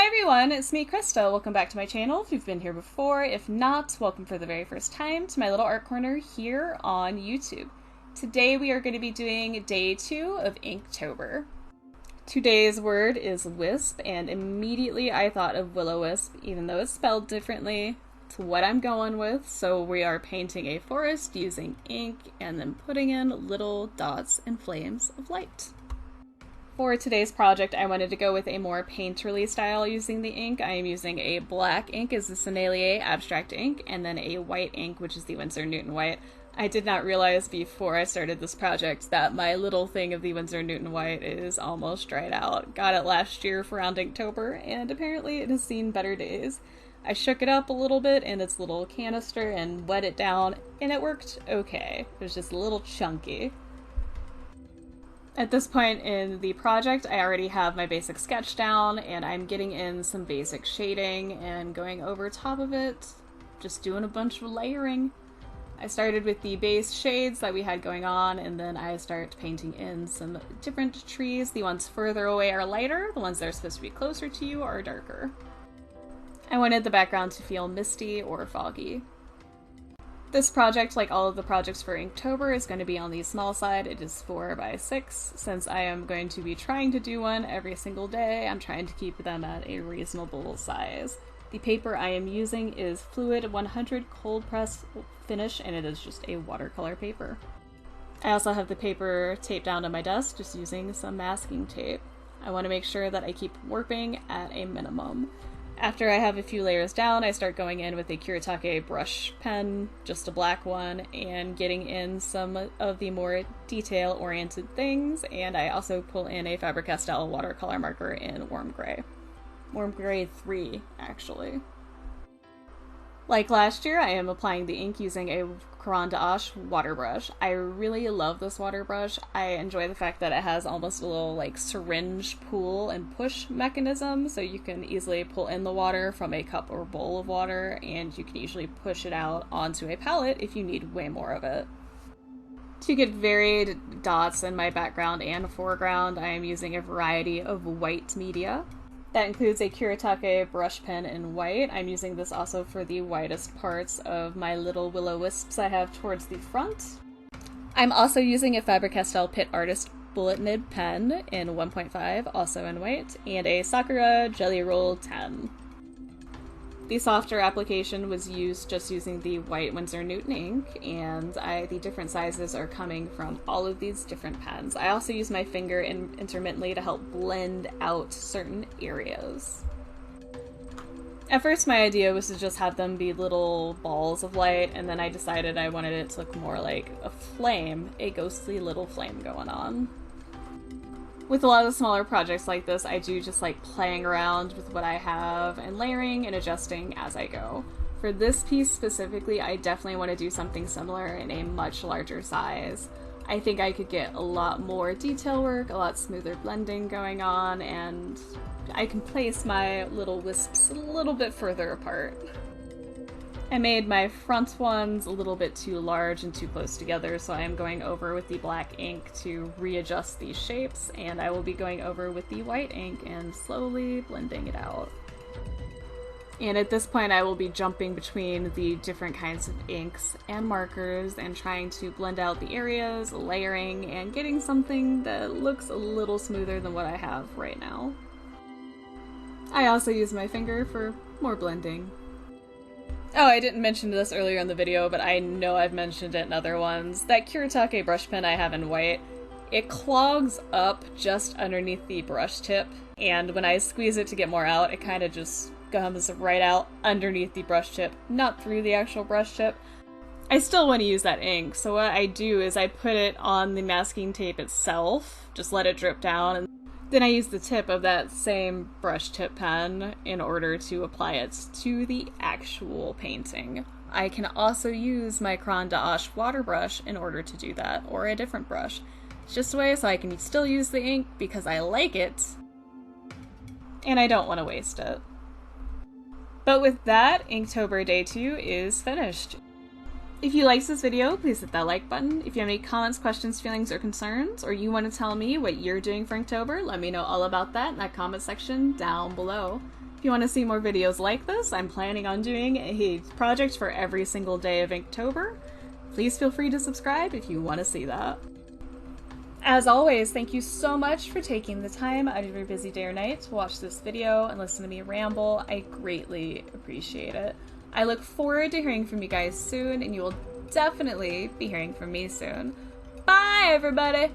Hi everyone, it's me, Krista. Welcome back to my channel if you've been here before. If not, welcome for the very first time to my little art corner here on YouTube. Today we are going to be doing day 2 of Inktober. Today's word is Wisp, and immediately I thought of Will-O-Wisp, even though it's spelled differently. It's what I'm going with, so we are painting a forest using ink and then putting in little dots and flames of light. For today's project, I wanted to go with a more painterly style using the ink. I am using a black ink as the Sennelier abstract ink, and then a white ink, which is the Winsor Newton White. I did not realize before I started this project that my little thing of the Winsor Newton White is almost dried out. Got it last year for around Inktober, and apparently it has seen better days. I shook it up a little bit in its little canister and wet it down, and it worked okay. It was just a little chunky. At this point in the project, I already have my basic sketch down, and I'm getting in some basic shading and going over top of it, just doing a bunch of layering. I started with the base shades that we had going on, and then I start painting in some different trees. The ones further away are lighter, the ones that are supposed to be closer to you are darker. I wanted the background to feel misty or foggy. This project, like all of the projects for Inktober, is going to be on the small side. It is 4x6. Since I am going to be trying to do one every single day, I'm trying to keep them at a reasonable size. The paper I am using is Fluid 100 cold press finish, and it is just a watercolor paper. I also have the paper taped down to my desk, just using some masking tape. I want to make sure that I keep warping at a minimum. After I have a few layers down, I start going in with a Kuretake brush pen, just a black one, and getting in some of the more detail-oriented things, and I also pull in a Faber-Castell watercolor marker in Warm Gray. Warm Gray 3, actually. Like last year, I am applying the ink using a Caran water brush. I really love this water brush. I enjoy the fact that it has almost a little like syringe pull and push mechanism, so you can easily pull in the water from a cup or bowl of water, and you can usually push it out onto a palette if you need way more of it. To get varied dots in my background and foreground, I am using a variety of white media. That includes a Kuretake brush pen in white. I'm using this also for the whitest parts of my little Will-O-Wisps I have towards the front. I'm also using a Faber-Castell Pitt Artist Bullet Nib pen in 1.5, also in white, and a Sakura Jelly Roll 10. The softer application was used just using the white Winsor Newton ink, and the different sizes are coming from all of these different pens. I also use my finger intermittently to help blend out certain areas. At first my idea was to just have them be little balls of light, and then I decided I wanted it to look more like a flame, a ghostly little flame going on. With a lot of smaller projects like this, I do just like playing around with what I have and layering and adjusting as I go. For this piece specifically, I definitely want to do something similar in a much larger size. I think I could get a lot more detail work, a lot smoother blending going on, and I can place my little wisps a little bit further apart. I made my front ones a little bit too large and too close together, so I am going over with the black ink to readjust these shapes, and I will be going over with the white ink and slowly blending it out. And at this point I will be jumping between the different kinds of inks and markers and trying to blend out the areas, layering, and getting something that looks a little smoother than what I have right now. I also use my finger for more blending. Oh, I didn't mention this earlier in the video, but I know I've mentioned it in other ones. That Kuretake brush pen I have in white, it clogs up just underneath the brush tip, and when I squeeze it to get more out, it kind of just comes right out underneath the brush tip, not through the actual brush tip. I still want to use that ink, so what I do is I put it on the masking tape itself, just let it drip down, and then I use the tip of that same brush tip pen in order to apply it to the actual painting. I can also use my Caran water brush in order to do that, or a different brush. It's just a way so I can still use the ink because I like it, and I don't want to waste it. But with that, Inktober Day 2 is finished. If you liked this video, please hit that like button. If you have any comments, questions, feelings, or concerns, or you want to tell me what you're doing for Inktober, let me know all about that in that comment section down below. If you want to see more videos like this, I'm planning on doing a project for every single day of Inktober. Please feel free to subscribe if you want to see that. As always, thank you so much for taking the time out of your busy day or night to watch this video and listen to me ramble. I greatly appreciate it. I look forward to hearing from you guys soon, and you will definitely be hearing from me soon. Bye, everybody!